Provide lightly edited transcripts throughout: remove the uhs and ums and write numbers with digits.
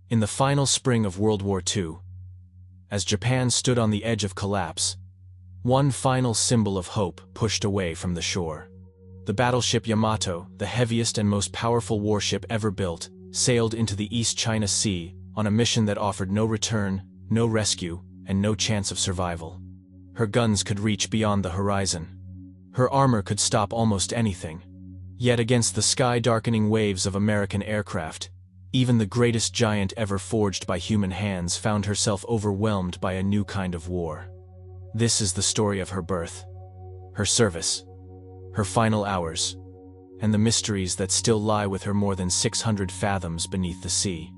In the final spring of World War II, as Japan stood on the edge of collapse, one final symbol of hope pushed away from the shore. The battleship Yamato, the heaviest and most powerful warship ever built, sailed into the East China Sea on a mission that offered no return, no rescue, and no chance of survival. Her guns could reach beyond the horizon. Her armor could stop almost anything. Yet against the sky-darkening waves of American aircraft, even the greatest giant ever forged by human hands found herself overwhelmed by a new kind of war. This is the story of her birth, her service, her final hours, and the mysteries that still lie with her more than 600 fathoms beneath the sea.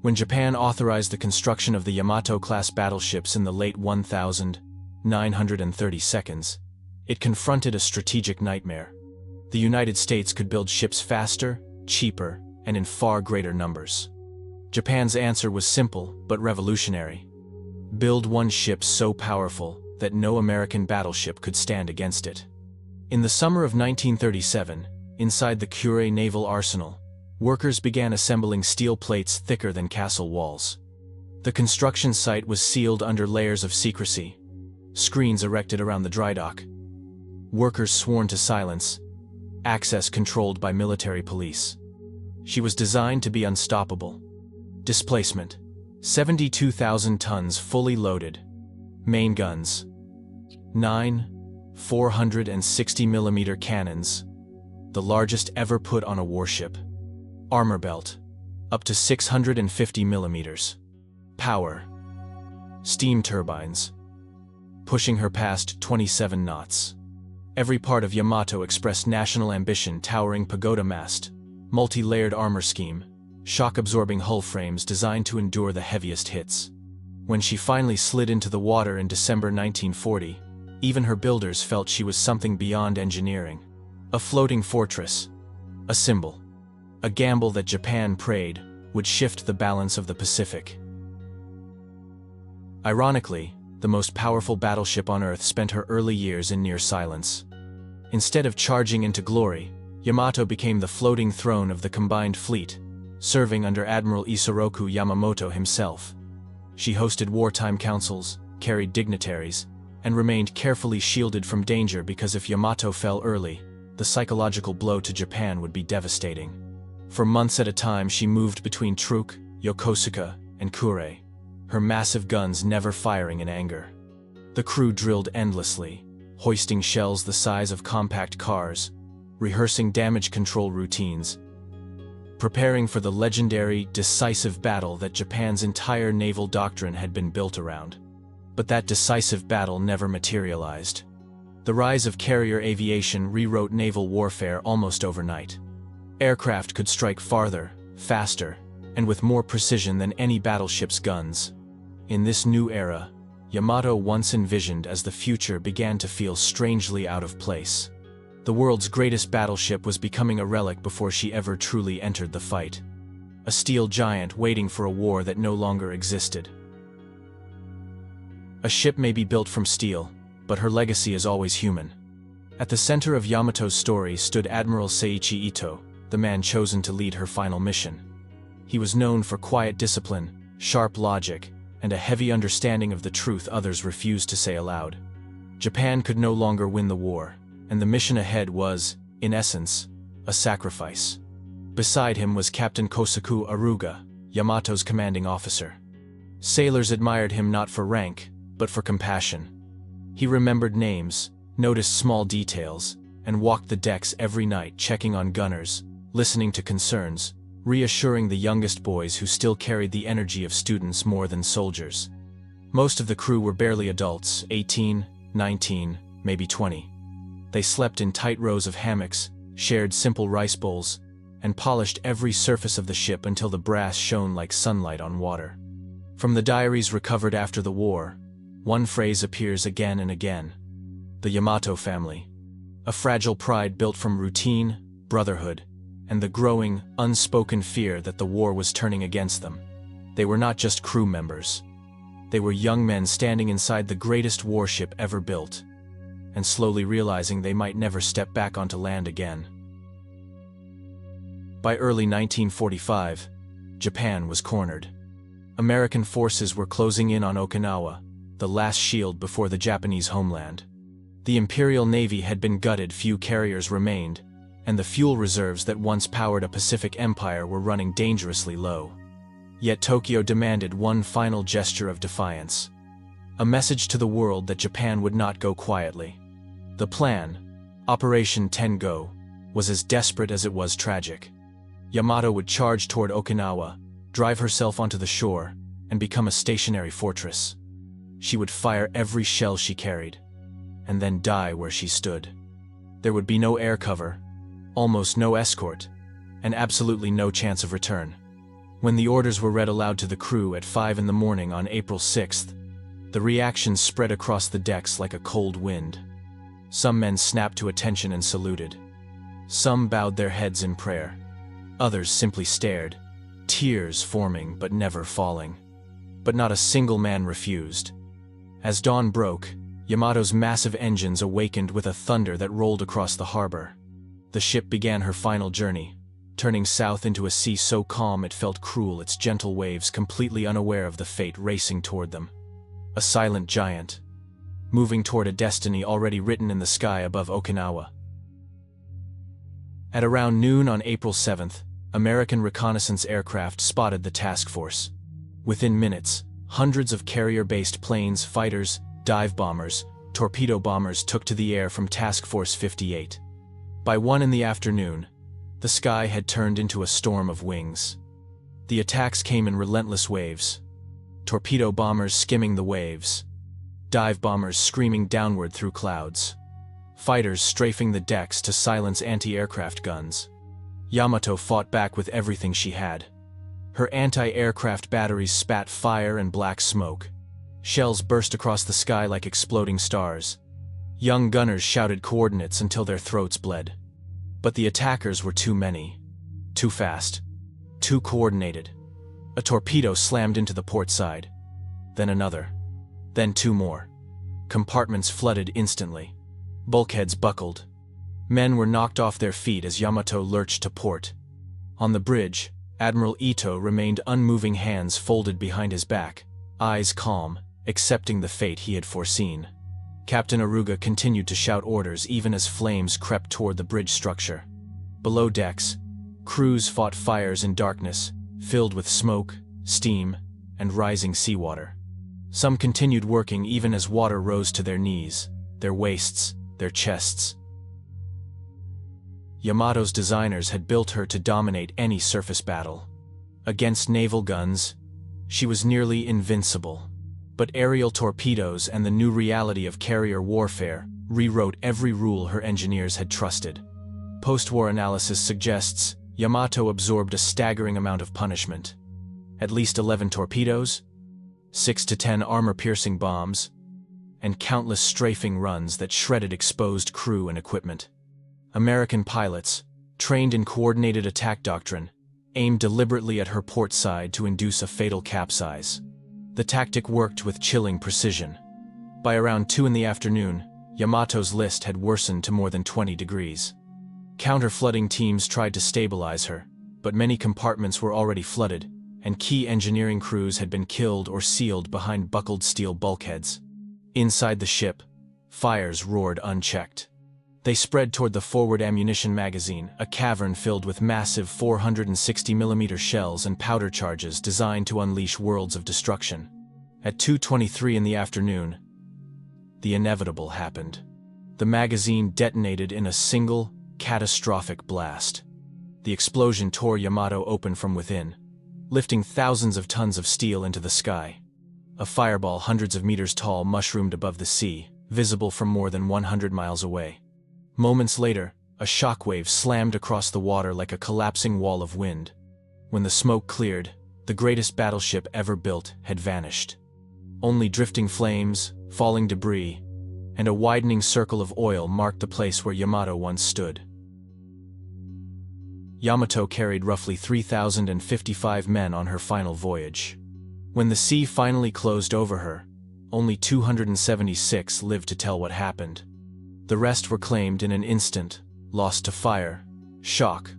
When Japan authorized the construction of the Yamato-class battleships in the late 1930s, it confronted a strategic nightmare. The United States could build ships faster, cheaper, and in far greater numbers. Japan's answer was simple but revolutionary. Build one ship so powerful that no American battleship could stand against it. In the summer of 1937, inside the Kure naval arsenal, workers began assembling steel plates thicker than castle walls. The construction site was sealed under layers of secrecy, screens erected around the dry dock, workers sworn to silence, access controlled by military police. She was designed to be unstoppable. Displacement: 72,000 tons fully loaded. Main guns: 9 460mm cannons, the largest ever put on a warship. Armor belt: up to 650mm. Power: steam turbines, pushing her past 27 knots. Every part of Yamato expressed national ambition: towering pagoda mast, multi-layered armor scheme, shock-absorbing hull frames designed to endure the heaviest hits. When she finally slid into the water in December 1940, even her builders felt she was something beyond engineering. A floating fortress, a symbol, a gamble that Japan prayed would shift the balance of the Pacific. Ironically, the most powerful battleship on Earth spent her early years in near silence. Instead of charging into glory, Yamato became the floating throne of the combined fleet, serving under Admiral Isoroku Yamamoto himself. She hosted wartime councils, carried dignitaries, and remained carefully shielded from danger because if Yamato fell early, the psychological blow to Japan would be devastating. For months at a time she moved between Truk, Yokosuka, and Kure, her massive guns never firing in anger. The crew drilled endlessly, hoisting shells the size of compact cars, rehearsing damage control routines, preparing for the legendary, decisive battle that Japan's entire naval doctrine had been built around. But that decisive battle never materialized. The rise of carrier aviation rewrote naval warfare almost overnight. Aircraft could strike farther, faster, and with more precision than any battleship's guns. In this new era, Yamato, once envisioned as the future, began to feel strangely out of place. The world's greatest battleship was becoming a relic before she ever truly entered the fight. A steel giant waiting for a war that no longer existed. A ship may be built from steel, but her legacy is always human. At the center of Yamato's story stood Admiral Seiichi Ito, the man chosen to lead her final mission. He was known for quiet discipline, sharp logic, and a heavy understanding of the truth others refused to say aloud. Japan could no longer win the war, and the mission ahead was, in essence, a sacrifice. Beside him was Captain Kosaku Aruga, Yamato's commanding officer. Sailors admired him not for rank, but for compassion. He remembered names, noticed small details, and walked the decks every night checking on gunners, listening to concerns, reassuring the youngest boys who still carried the energy of students more than soldiers. Most of the crew were barely adults, 18, 19, maybe 20. They slept in tight rows of hammocks, shared simple rice bowls, and polished every surface of the ship until the brass shone like sunlight on water. From the diaries recovered after the war, one phrase appears again and again: the Yamato family. A fragile pride built from routine, brotherhood, and the growing, unspoken fear that the war was turning against them. They were not just crew members. They were young men standing inside the greatest warship ever built, and slowly realizing they might never step back onto land again. By early 1945, Japan was cornered. American forces were closing in on Okinawa, the last shield before the Japanese homeland. The Imperial Navy had been gutted, few carriers remained, and the fuel reserves that once powered a Pacific empire were running dangerously low. Yet Tokyo demanded one final gesture of defiance. A message to the world that Japan would not go quietly. The plan, Operation Tengo, was as desperate as it was tragic. Yamato would charge toward Okinawa, drive herself onto the shore, and become a stationary fortress. She would fire every shell she carried, and then die where she stood. There would be no air cover, almost no escort, and absolutely no chance of return. When the orders were read aloud to the crew at 5 in the morning on April 6th, the reaction spread across the decks like a cold wind. Some men snapped to attention and saluted. Some bowed their heads in prayer. Others simply stared, tears forming but never falling. But not a single man refused. As dawn broke, Yamato's massive engines awakened with a thunder that rolled across the harbor. The ship began her final journey, turning south into a sea so calm it felt cruel, its gentle waves completely unaware of the fate racing toward them. A silent giant, moving toward a destiny already written in the sky above Okinawa. At around noon on April 7th, American reconnaissance aircraft spotted the task force. Within minutes, hundreds of carrier-based planes, fighters, dive bombers, torpedo bombers took to the air from Task Force 58. By 1 in the afternoon, the sky had turned into a storm of wings. The attacks came in relentless waves. Torpedo bombers skimming the waves. Dive bombers screaming downward through clouds. Fighters strafing the decks to silence anti-aircraft guns. Yamato fought back with everything she had. Her anti-aircraft batteries spat fire and black smoke. Shells burst across the sky like exploding stars. Young gunners shouted coordinates until their throats bled. But the attackers were too many. Too fast. Too coordinated. A torpedo slammed into the port side. Then another. Then 2 more. Compartments flooded instantly. Bulkheads buckled. Men were knocked off their feet as Yamato lurched to port. On the bridge, Admiral Ito remained unmoving, hands folded behind his back, eyes calm, accepting the fate he had foreseen. Captain Aruga continued to shout orders even as flames crept toward the bridge structure. Below decks, crews fought fires in darkness, filled with smoke, steam, and rising seawater. Some continued working even as water rose to their knees, their waists, their chests. Yamato's designers had built her to dominate any surface battle. Against naval guns, she was nearly invincible. But aerial torpedoes and the new reality of carrier warfare rewrote every rule her engineers had trusted. Post-war analysis suggests Yamato absorbed a staggering amount of punishment. At least 11 torpedoes, 6 to 10 armor-piercing bombs, and countless strafing runs that shredded exposed crew and equipment. American pilots, trained in coordinated attack doctrine, aimed deliberately at her port side to induce a fatal capsize. The tactic worked with chilling precision. By around 2 in the afternoon, Yamato's list had worsened to more than 20 degrees. Counter-flooding teams tried to stabilize her, but many compartments were already flooded, and key engineering crews had been killed or sealed behind buckled steel bulkheads. Inside the ship, fires roared unchecked. They spread toward the forward ammunition magazine, a cavern filled with massive 460mm shells and powder charges designed to unleash worlds of destruction. At 2:23 in the afternoon, the inevitable happened. The magazine detonated in a single, catastrophic blast. The explosion tore Yamato open from within, lifting thousands of tons of steel into the sky. A fireball hundreds of meters tall mushroomed above the sea, visible from more than 100 miles away. Moments later, a shockwave slammed across the water like a collapsing wall of wind. When the smoke cleared, the greatest battleship ever built had vanished. Only drifting flames, falling debris, and a widening circle of oil marked the place where Yamato once stood. Yamato carried roughly 3,055 men on her final voyage. When the sea finally closed over her, only 276 lived to tell what happened. The rest were claimed in an instant, lost to fire, shock,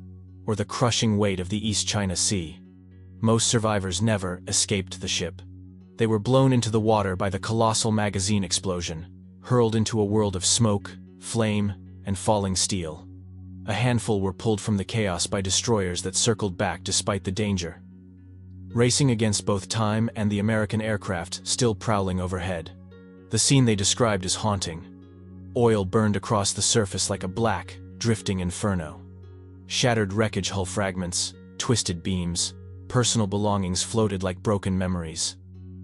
or the crushing weight of the East China Sea. most survivors never escaped the ship. They were blown into the water by the colossal magazine explosion, hurled into a world of smoke, flame, and falling steel. A handful were pulled from the chaos by destroyers that circled back despite the danger, racing against both time and the American aircraft still prowling overhead. The scene they described is haunting. Oil burned across the surface like a black, drifting inferno. Shattered wreckage hull fragments, twisted beams, personal belongings floated like broken memories.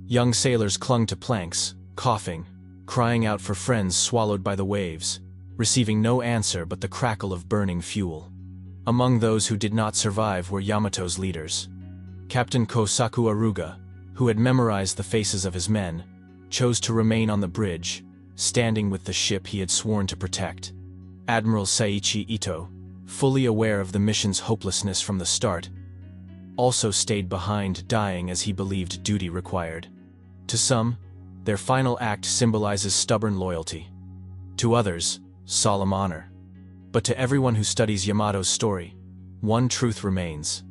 Young sailors clung to planks, coughing, crying out for friends swallowed by the waves, receiving no answer but the crackle of burning fuel. Among those who did not survive were Yamato's leaders. Captain Kosaku Aruga, who had memorized the faces of his men, chose to remain on the bridge, standing with the ship he had sworn to protect. Admiral Seiichi Ito, fully aware of the mission's hopelessness from the start, also stayed behind, dying as he believed duty required. To some, their final act symbolizes stubborn loyalty. To others, solemn honor. But to everyone who studies Yamato's story, one truth remains.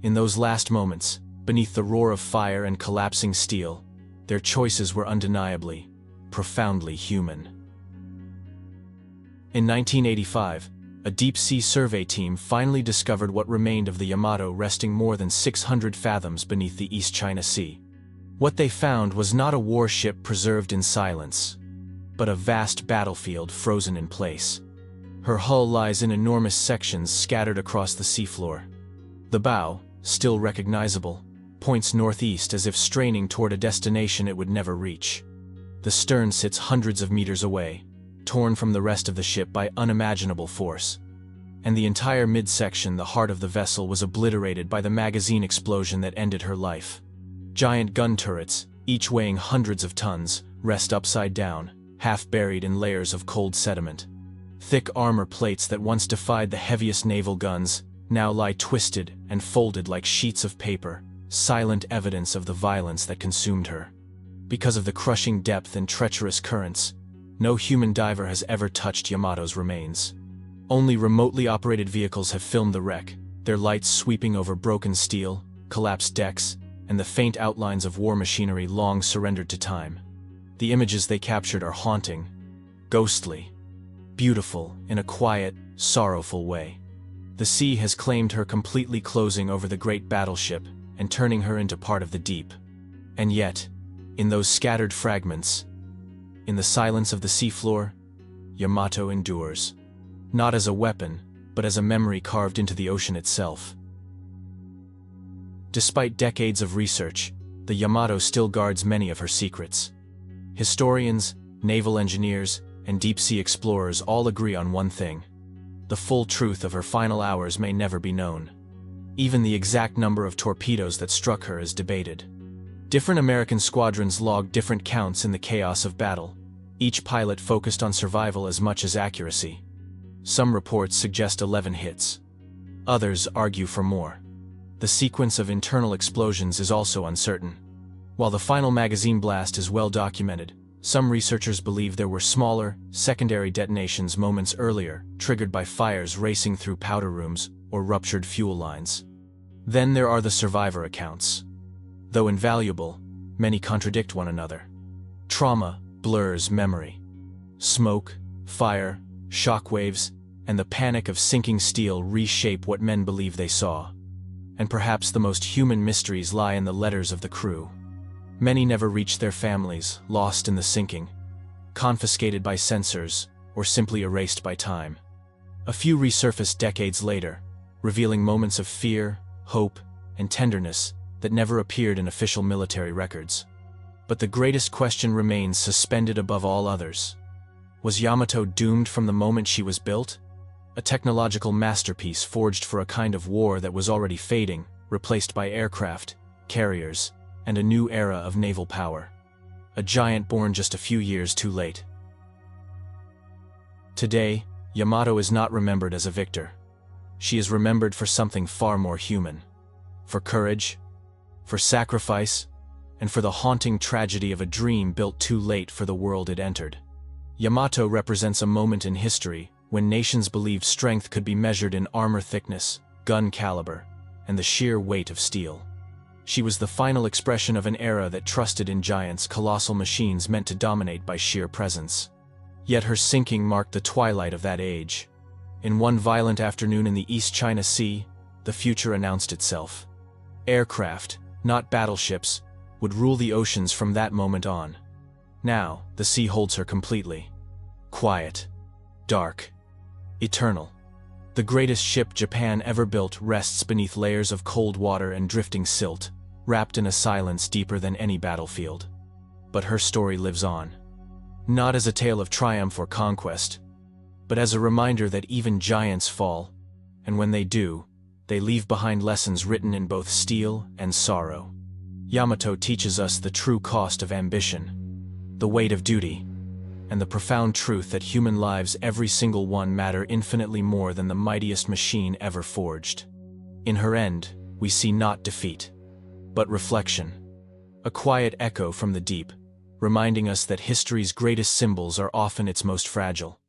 In those last moments, beneath the roar of fire and collapsing steel, their choices were undeniably, profoundly human. In 1985, a deep-sea survey team finally discovered what remained of the Yamato resting more than 600 fathoms beneath the East China Sea. What they found was not a warship preserved in silence, but a vast battlefield frozen in place. Her hull lies in enormous sections scattered across the seafloor. The bow, still recognizable, points northeast as if straining toward a destination it would never reach. The stern sits hundreds of meters away, torn from the rest of the ship by unimaginable force. And the entire midsection, the heart of the vessel, was obliterated by the magazine explosion that ended her life. Giant gun turrets, each weighing hundreds of tons, rest upside down, half buried in layers of cold sediment. Thick armor plates that once defied the heaviest naval guns now lie twisted and folded like sheets of paper, silent evidence of the violence that consumed her. Because of the crushing depth and treacherous currents, no human diver has ever touched Yamato's remains. Only remotely operated vehicles have filmed the wreck, their lights sweeping over broken steel, collapsed decks, and the faint outlines of war machinery long surrendered to time. The images they captured are haunting, ghostly, beautiful in a quiet, sorrowful way. The sea has claimed her, completely closing over the great battleship and turning her into part of the deep. And yet, in those scattered fragments, in the silence of the seafloor, Yamato endures. Not as a weapon, but as a memory carved into the ocean itself. Despite decades of research, the Yamato still guards many of her secrets. Historians, naval engineers, and deep-sea explorers all agree on one thing: the full truth of her final hours may never be known. Even the exact number of torpedoes that struck her is debated. Different American squadrons logged different counts in the chaos of battle, each pilot focused on survival as much as accuracy. Some reports suggest 11 hits. Others argue for more. The sequence of internal explosions is also uncertain. While the final magazine blast is well documented, some researchers believe there were smaller, secondary detonations moments earlier, triggered by fires racing through powder rooms or ruptured fuel lines. Then there are the survivor accounts. Though invaluable, many contradict one another. Trauma blurs memory. Smoke, fire, shockwaves, and the panic of sinking steel reshape what men believe they saw. And perhaps the most human mysteries lie in the letters of the crew. Many never reached their families, lost in the sinking, confiscated by censors, or simply erased by time. A few resurfaced decades later, revealing moments of fear, hope, and tenderness that never appeared in official military records. But the greatest question remains suspended above all others. Was Yamato doomed from the moment she was built? A technological masterpiece forged for a kind of war that was already fading, replaced by aircraft, carriers, and a new era of naval power. A giant born just a few years too late. Today, Yamato is not remembered as a victor. She is remembered for something far more human. For courage, for sacrifice, and for the haunting tragedy of a dream built too late for the world it entered. Yamato represents a moment in history when nations believed strength could be measured in armor thickness, gun caliber, and the sheer weight of steel. She was the final expression of an era that trusted in giants, colossal machines meant to dominate by sheer presence. Yet her sinking marked the twilight of that age. In one violent afternoon in the East China Sea, the future announced itself. Aircraft, not battleships, would rule the oceans from that moment on. Now, the sea holds her completely. Quiet, dark, eternal. The greatest ship Japan ever built rests beneath layers of cold water and drifting silt, wrapped in a silence deeper than any battlefield. But her story lives on. Not as a tale of triumph or conquest, but as a reminder that even giants fall, and when they do, they leave behind lessons written in both steel and sorrow. Yamato teaches us the true cost of ambition, the weight of duty, and the profound truth that human lives, every single one, matter infinitely more than the mightiest machine ever forged. In her end, we see not defeat, but reflection, a quiet echo from the deep, reminding us that history's greatest symbols are often its most fragile.